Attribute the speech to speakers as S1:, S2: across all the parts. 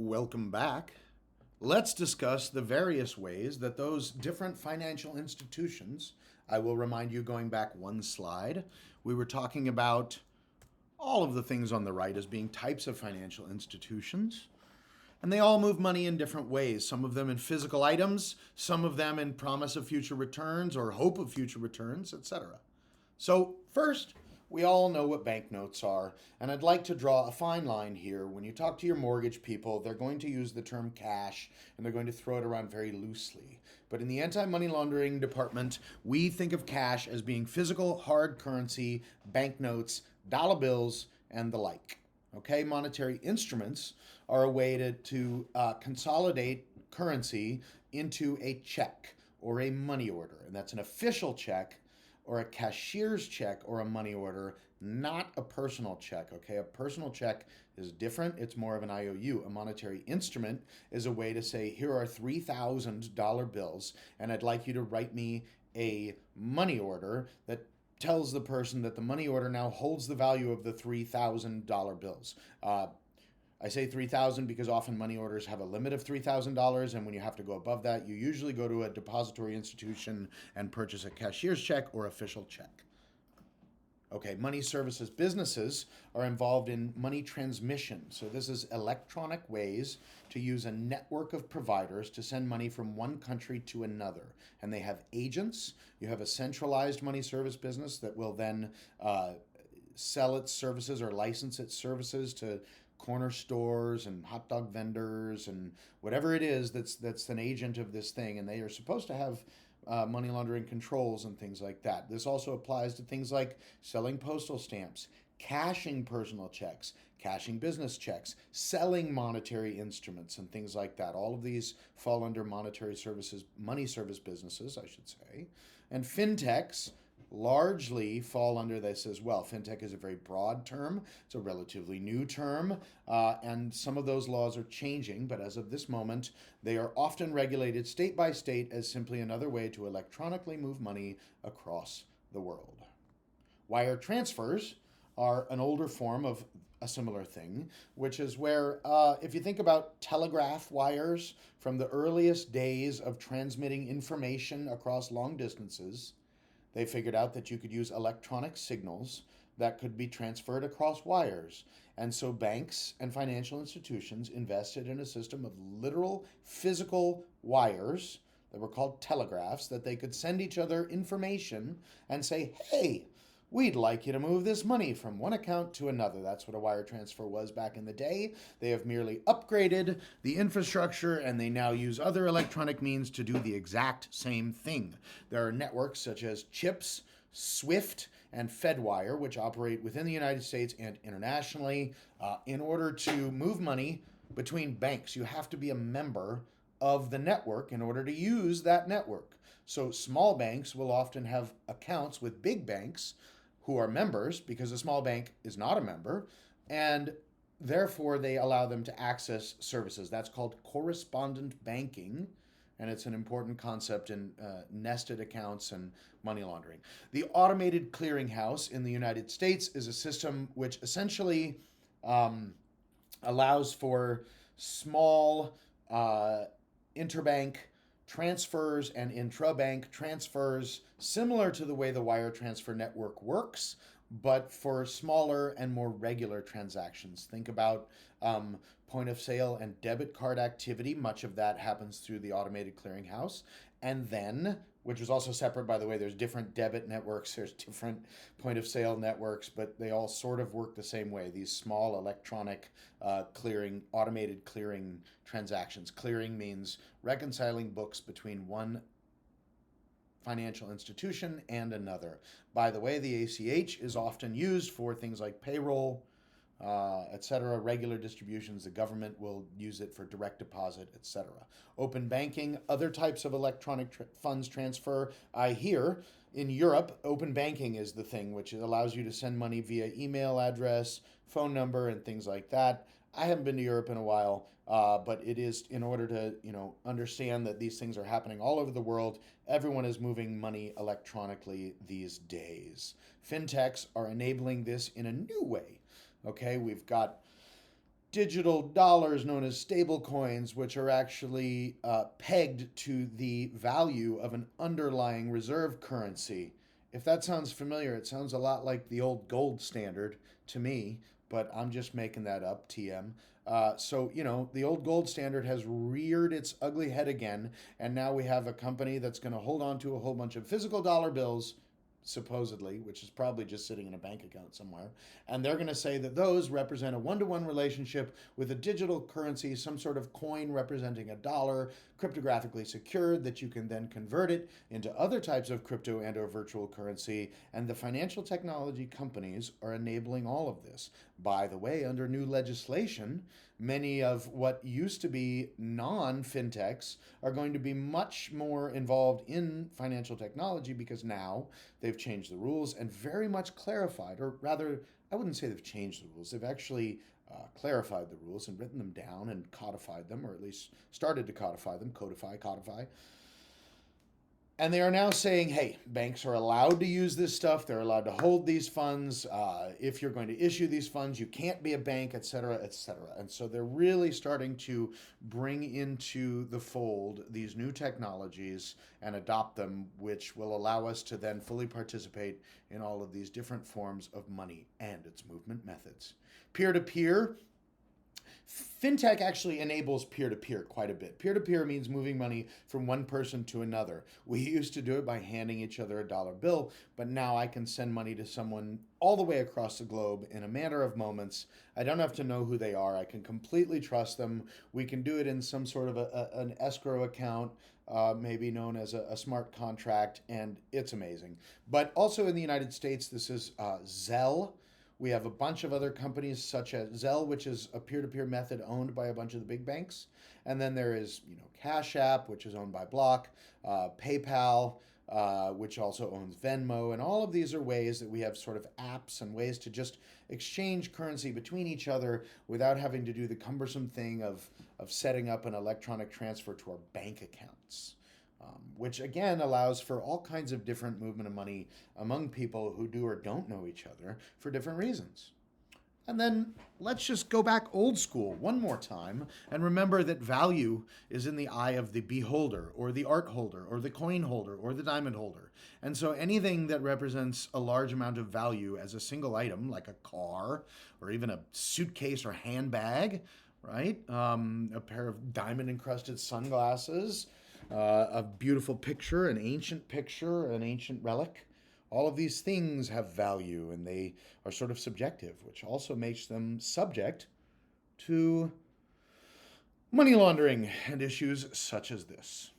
S1: Welcome back. Let's discuss the various ways that those different financial institutions, I will remind you going back one slide, we were talking about all of the things on the right as being types of financial institutions. And they all move money in different ways, some of them in physical items, some of them in promise of future returns or hope of future returns, etc. So, first, we all know what banknotes are, and I'd like to draw a fine line here. When you talk to your mortgage people, they're going to use the term cash and they're going to throw it around very loosely. But in the anti money laundering department, we think of cash as being physical, hard currency, banknotes, dollar bills, and the like. Okay, monetary instruments are a way to consolidate currency into a check or a money order, and that's an official check or a cashier's check or a money order, not a personal check. Okay, a personal check is different. It's more of an IOU. A monetary instrument is a way to say, here are $3,000 bills, and I'd like you to write me a money order that tells the person that the money order now holds the value of the $3,000 bills. I say 3,000 because often money orders have a limit of $3,000, and when you have to go above that, you usually go to a depository institution and purchase a cashier's check or official check. Okay, money services businesses are involved in money transmission. So this is electronic ways to use a network of providers to send money from one country to another. And they have agents. You have a centralized money service business that will then sell its services or license its services to corner stores and hot dog vendors and whatever it is that's an agent of this thing, and they are supposed to have money laundering controls and things like that. This also applies to things like selling postal stamps, cashing personal checks, cashing business checks, selling monetary instruments, and things like that. All of these fall under monetary services, money service businesses, I should say. And fintechs largely fall under this as well. Fintech is a very broad term. It's a relatively new term, and some of those laws are changing, but as of this moment, they are often regulated state by state as simply another way to electronically move money across the world. Wire transfers are an older form of a similar thing, which is where, if you think about telegraph wires from the earliest days of transmitting information across long distances, they figured out that you could use electronic signals that could be transferred across wires. And so banks and financial institutions invested in a system of literal physical wires that were called telegraphs that they could send each other information and say, hey, we'd like you to move this money from one account to another. That's what a wire transfer was back in the day. They have merely upgraded the infrastructure and they now use other electronic means to do the exact same thing. There are networks such as CHIPS, SWIFT, and Fedwire, which operate within the United States and internationally. In order to move money between banks, you have to be a member of the network in order to use that network. So small banks will often have accounts with big banks who are members because a small bank is not a member, and therefore they allow them to access services. That's called correspondent banking, and it's an important concept in nested accounts and money laundering. The automated clearinghouse in the United States is a system which essentially allows for small interbank transfers and intrabank transfers, similar to the way the wire transfer network works, but for smaller and more regular transactions. Think about point of sale and debit card activity. Much of that happens through the automated clearinghouse. And then, which is also separate, by the way, there's different debit networks, there's different point of sale networks, but they all sort of work the same way. These small electronic clearing, automated clearing transactions. Clearing means reconciling books between one financial institution and another. By the way, the ACH is often used for things like payroll, etc., regular distributions. The government will use it for direct deposit, etc. Open banking, other types of electronic funds transfer. I hear in Europe, open banking is the thing which allows you to send money via email address, phone number, and things like that. I haven't been to Europe in a while, but it is in order to understand that these things are happening all over the world. Everyone is moving money electronically these days. Fintechs are enabling this in a new way. Okay, we've got digital dollars known as stable coins, which are actually pegged to the value of an underlying reserve currency. If that sounds familiar, it sounds a lot like the old gold standard to me, but I'm just making that up, TM. The old gold standard has reared its ugly head again, and now we have a company that's going to hold on to a whole bunch of physical dollar bills, supposedly, which is probably just sitting in a bank account somewhere. And they're going to say that those represent a one-to-one relationship with a digital currency, some sort of coin representing a dollar, cryptographically secured, that you can then convert it into other types of crypto and or virtual currency. And the financial technology companies are enabling all of this. By the way, under new legislation, many of what used to be non-fintechs are going to be much more involved in financial technology, because now they've changed the rules and very much clarified, or rather, I wouldn't say they've changed the rules. They've actually clarified the rules and written them down and codified them, or at least started to codify them, codify. And they are now saying, hey, banks are allowed to use this stuff. They're allowed to hold these funds. If you're going to issue these funds, you can't be a bank, et cetera, et cetera. And so they're really starting to bring into the fold these new technologies and adopt them, which will allow us to then fully participate in all of these different forms of money and its movement methods. Peer-to-peer. Fintech actually enables peer-to-peer quite a bit. Peer-to-peer means moving money from one person to another. We used to do it by handing each other a dollar bill, but now I can send money to someone all the way across the globe in a matter of moments. I don't have to know who they are. I can completely trust them. We can do it in some sort of an escrow account, maybe known as a smart contract, and it's amazing. But also in the United States, this is Zelle. We have a bunch of other companies such as Zelle, which is a peer-to-peer method owned by a bunch of the big banks. And then there is, Cash App, which is owned by Block, PayPal, which also owns Venmo. And all of these are ways that we have sort of apps and ways to just exchange currency between each other without having to do the cumbersome thing of setting up an electronic transfer to our bank accounts. Which again allows for all kinds of different movement of money among people who do or don't know each other for different reasons. And then let's just go back old school one more time and remember that value is in the eye of the beholder, or the art holder, or the coin holder, or the diamond holder. And so anything that represents a large amount of value as a single item, like a car, or even a suitcase or handbag, right? A pair of diamond encrusted sunglasses, a beautiful picture, an ancient relic. All of these things have value, and they are sort of subjective, which also makes them subject to money laundering and issues such as this.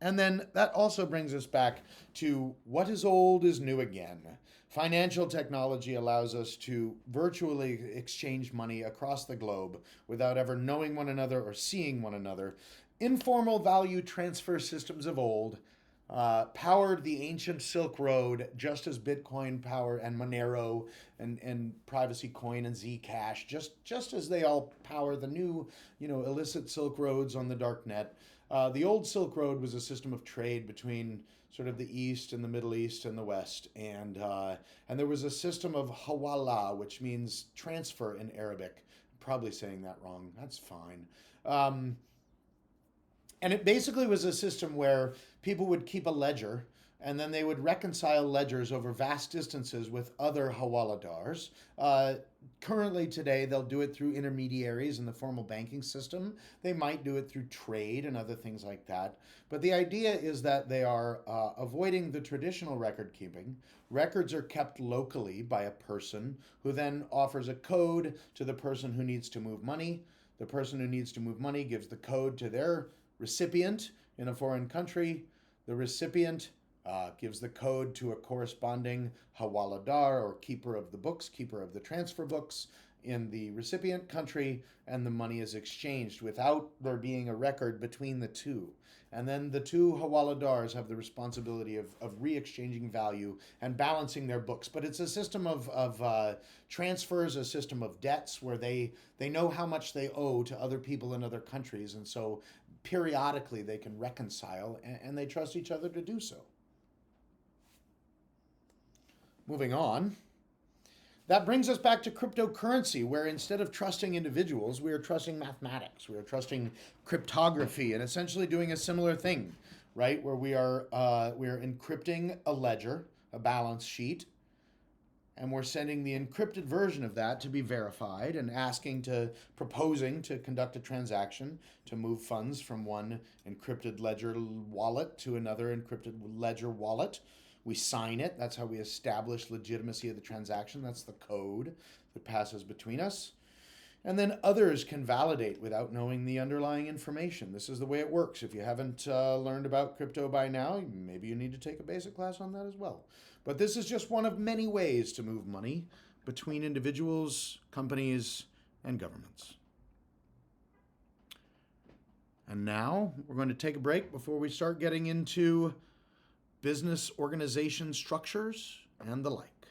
S1: And then that also brings us back to what is old is new again. Financial technology allows us to virtually exchange money across the globe without ever knowing one another or seeing one another. Informal value transfer systems of old powered the ancient Silk Road, just as Bitcoin power and Monero and Privacy Coin and Zcash, just as they all power the new, illicit Silk Roads on the dark net. The old Silk Road was a system of trade between sort of the East and the Middle East and the West, and there was a system of hawala, which means transfer in Arabic. I'm probably saying that wrong. That's fine. And it basically was a system where people would keep a ledger, and then they would reconcile ledgers over vast distances with other hawaladars. Currently today, they'll do it through intermediaries in the formal banking system. They might do it through trade and other things like that. But the idea is that they are avoiding the traditional record keeping. Records are kept locally by a person who then offers a code to the person who needs to move money. The person who needs to move money gives the code to their recipient in a foreign country. The recipient gives the code to a corresponding hawaladar, or keeper of the books, keeper of the transfer books in the recipient country, and the money is exchanged without there being a record between the two. And then the two hawaladars have the responsibility of re-exchanging value and balancing their books. But it's a system of transfers, a system of debts, where they know how much they owe to other people in other countries. And so periodically they can reconcile, and they trust each other to do so. Moving on. That brings us back to cryptocurrency, where instead of trusting individuals, we are trusting mathematics. We are trusting cryptography, and essentially doing a similar thing, right? Where we are encrypting a ledger, a balance sheet, and we're sending the encrypted version of that to be verified and proposing to conduct a transaction to move funds from one encrypted ledger wallet to another encrypted ledger wallet. We sign it. That's how we establish legitimacy of the transaction. That's the code that passes between us. And then others can validate without knowing the underlying information. This is the way it works. If you haven't learned about crypto by now, maybe you need to take a basic class on that as well. But this is just one of many ways to move money between individuals, companies, and governments. And now we're going to take a break before we start getting into business organization structures and the like.